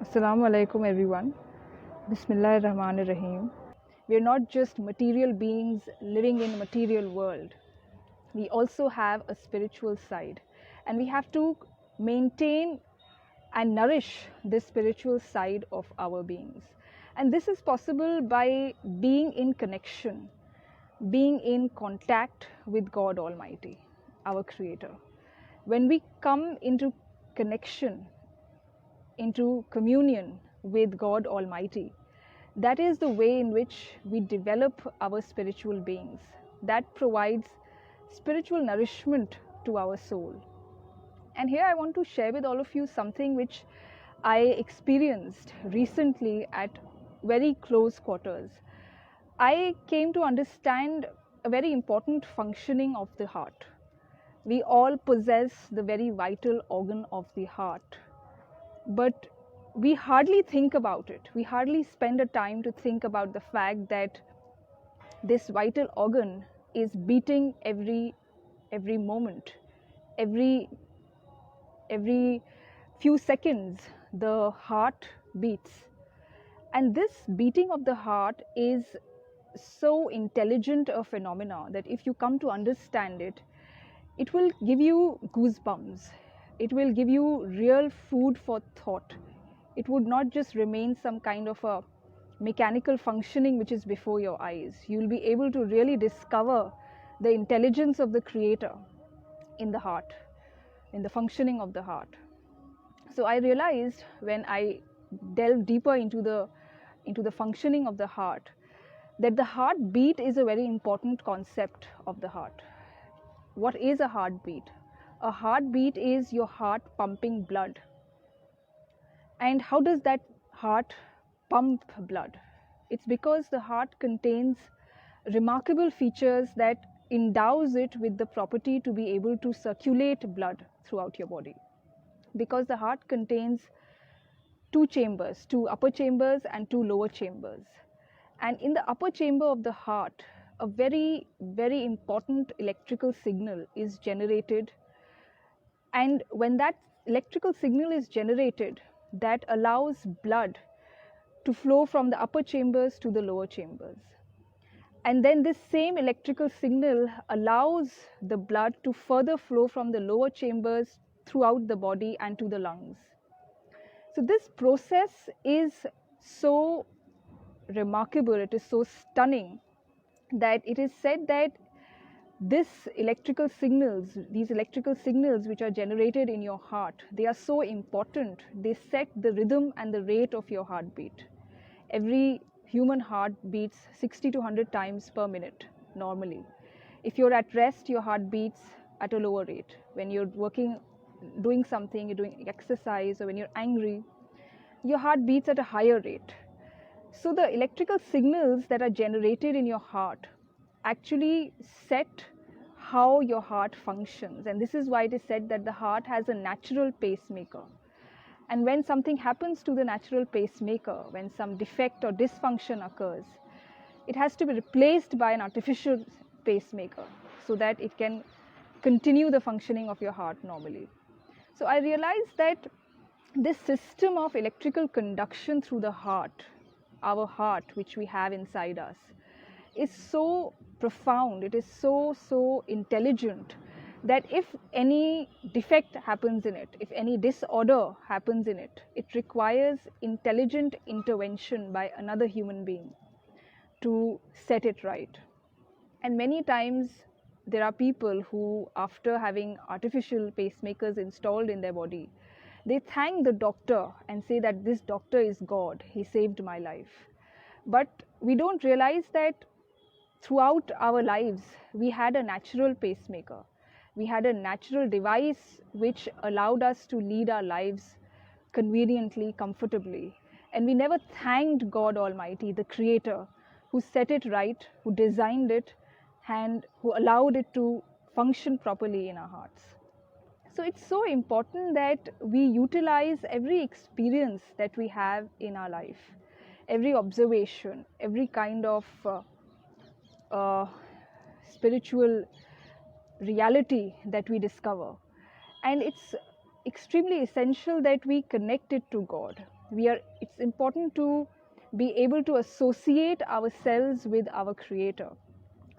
Assalamu alaikum everyone. Bismillahir Rahmanir Rahim. We are not just material beings living in a material world. We also have a spiritual side, and we have to maintain and nourish this spiritual side of our beings. And this is possible by being in connection, being in contact with God Almighty, our Creator. When we come into connection, into communion with God Almighty, that is the way in which we develop our spiritual beings. That provides spiritual nourishment to our soul. And here I want to share with all of you something which I experienced recently at very close quarters. I came to understand a very important functioning of the heart. We all possess the very vital organ of the heart, but we hardly think about it. We hardly spend a time to think about the fact that this vital organ is beating every moment, every few seconds the heart beats. And this beating of the heart is so intelligent a phenomena that if you come to understand it, it will give you goosebumps. It will give you real food for thought. It would not just remain some kind of a mechanical functioning which is before your eyes. You will be able to really discover the intelligence of the Creator in the heart, in the functioning of the heart. So I realized when I delved deeper into the functioning of the heart, that the heartbeat is a very important concept of the heart. What is a heartbeat? A heartbeat is your heart pumping blood. And how does that heart pump blood? It's because the heart contains remarkable features that endows it with the property to be able to circulate blood throughout your body. Because the heart contains two chambers, two upper chambers and two lower chambers. And in the upper chamber of the heart, a very, very important electrical signal is generated. And when that electrical signal is generated, that allows blood to flow from the upper chambers to the lower chambers. And then this same electrical signal allows the blood to further flow from the lower chambers throughout the body and to the lungs. So this process is so remarkable, it is so stunning, that it is said that these electrical signals which are generated in your heart, they are so important. They set the rhythm and the rate of your heartbeat. Every human heart beats 60 to 100 times per minute normally. If you're at rest, your heart beats at a lower rate. When you're working, doing something, you're doing exercise, or when you're angry, your heart beats at a higher rate. So the electrical signals that are generated in your heart actually set how your heart functions. And this is why it is said that the heart has a natural pacemaker. And when something happens to the natural pacemaker, when some defect or dysfunction occurs, it has to be replaced by an artificial pacemaker so that it can continue the functioning of your heart normally. So I realized that this system of electrical conduction through the heart, our heart which we have inside us, is so profound, it is so intelligent, that if any defect happens in it, if any disorder happens in it, it requires intelligent intervention by another human being to set it right. And many times there are people who, after having artificial pacemakers installed in their body, they thank the doctor and say that this doctor is God, he saved my life. But we don't realize that throughout our lives, we had a natural pacemaker. We had a natural device which allowed us to lead our lives conveniently, comfortably. And we never thanked God Almighty, the Creator, who set it right, who designed it, and who allowed it to function properly in our hearts. So it's so important that we utilize every experience that we have in our life, every observation, every kind of spiritual reality that we discover. And it's extremely essential that we connect it to God. It's important to be able to associate ourselves with our Creator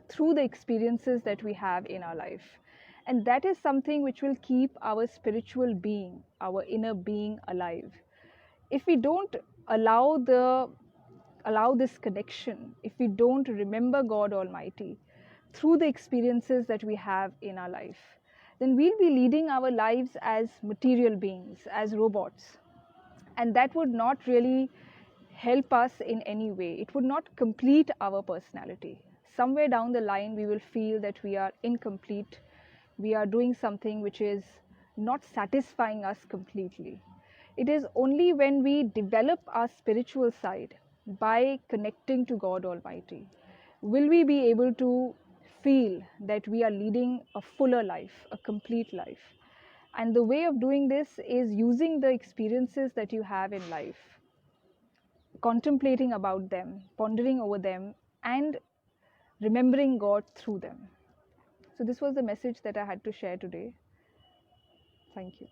through the experiences that we have in our life. And that is something which will keep our spiritual being, our inner being alive. If we don't allow this connection, if we don't remember God Almighty through the experiences that we have in our life, then we'll be leading our lives as material beings, as robots. And that would not really help us in any way. It would not complete our personality. Somewhere down the line, we will feel that we are incomplete. We are doing something which is not satisfying us completely. It is only when we develop our spiritual side by connecting to God Almighty will we be able to feel that we are leading a fuller life, a complete life. And the way of doing this is using the experiences that you have in life, contemplating about them, pondering over them, and remembering God through them. So, this was the message that I had to share today. Thank you.